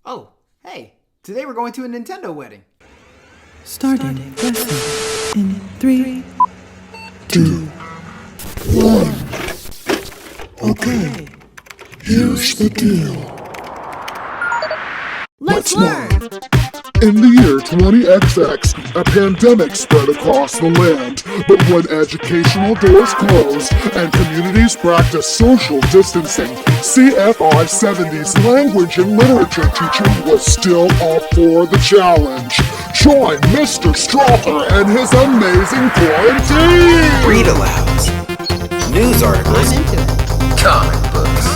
Oh, hey, today we're going to a Nintendo wedding. Starting lesson in 3, 2, 1. Okay, here's the deal. Let's learn! In the year 20XX, a pandemic spread across the land. But when educational doors closed and communities practiced social distancing, CFI 70's language and literature teacher was still up for the challenge. Join Mr. Strother and his amazing quarantine! Read alouds, news articles, comic books,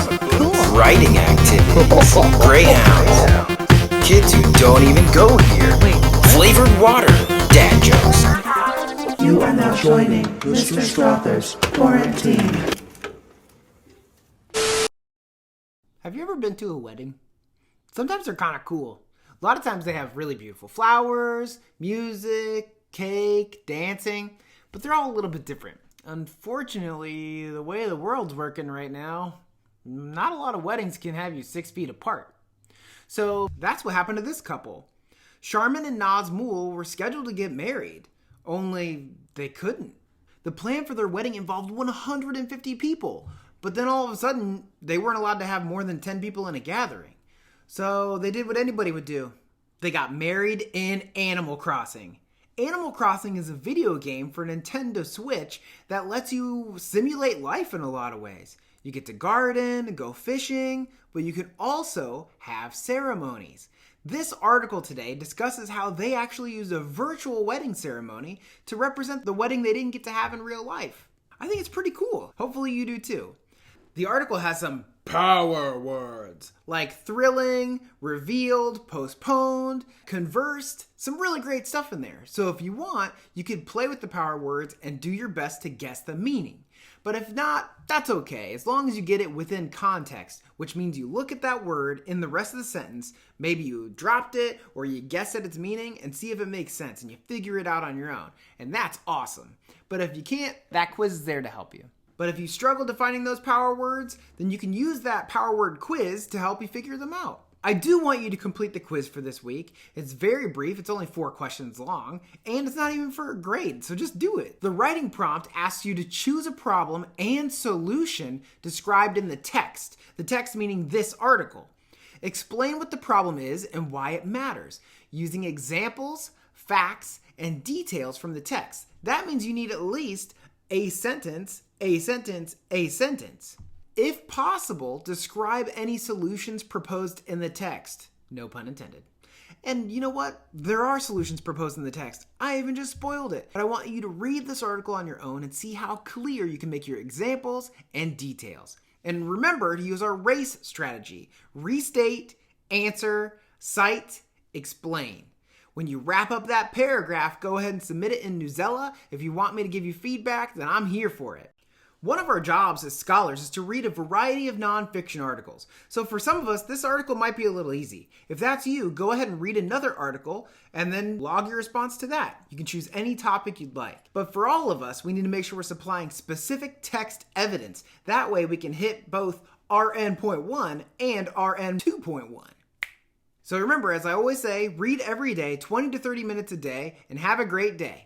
writing activities, greyhounds, kids who don't even go here, flavored water, dad jokes. You are now joining Mr. Strother's Quarantine. Have you ever been to a wedding? Sometimes they're kind of cool. A lot of times they have really beautiful flowers, music, cake, dancing, but they're all a little bit different. Unfortunately, the way the world's working right now, not a lot of weddings can have you 6 feet apart. So that's what happened to this couple. Charmin and Naz Mool were scheduled to get married, only they couldn't. The plan for their wedding involved 150 people, but then all of a sudden, they weren't allowed to have more than 10 people in a gathering. So they did what anybody would do. They got married in Animal Crossing. Animal Crossing is a video game for Nintendo Switch that lets you simulate life in a lot of ways. You get to garden, go fishing, but you can also have ceremonies. This article today discusses how they actually used a virtual wedding ceremony to represent the wedding they didn't get to have in real life. I think it's pretty cool. Hopefully you do too. The article has some power words like thrilling, revealed, postponed, conversed, some really great stuff in there. So if you want, you could play with the power words and do your best to guess the meaning. But if not, that's okay, as long as you get it within context, which means you look at that word in the rest of the sentence, maybe you dropped it or you guess at its meaning and see if it makes sense and you figure it out on your own. And that's awesome. But if you can't, that quiz is there to help you. But if you struggle defining those power words, then you can use that power word quiz to help you figure them out. I do want you to complete the quiz for this week. It's very brief, it's only 4 questions long, and it's not even for a grade, so just do it. The writing prompt asks you to choose a problem and solution described in the text meaning this article. Explain what the problem is and why it matters, using examples, facts, and details from the text. That means you need at least a sentence, a sentence, a sentence. If possible, describe any solutions proposed in the text. No pun intended. And you know what? There are solutions proposed in the text. I even just spoiled it. But I want you to read this article on your own and see how clear you can make your examples and details. And remember to use our RACE strategy. Restate, answer, cite, explain. When you wrap up that paragraph, go ahead and submit it in Newsela. If you want me to give you feedback, then I'm here for it. One of our jobs as scholars is to read a variety of nonfiction articles. So for some of us, this article might be a little easy. If that's you, go ahead and read another article and then log your response to that. You can choose any topic you'd like. But for all of us, we need to make sure we're supplying specific text evidence. That way we can hit both RN1.1 and RN2.1. So remember, as I always say, read every day, 20 to 30 minutes a day, and have a great day.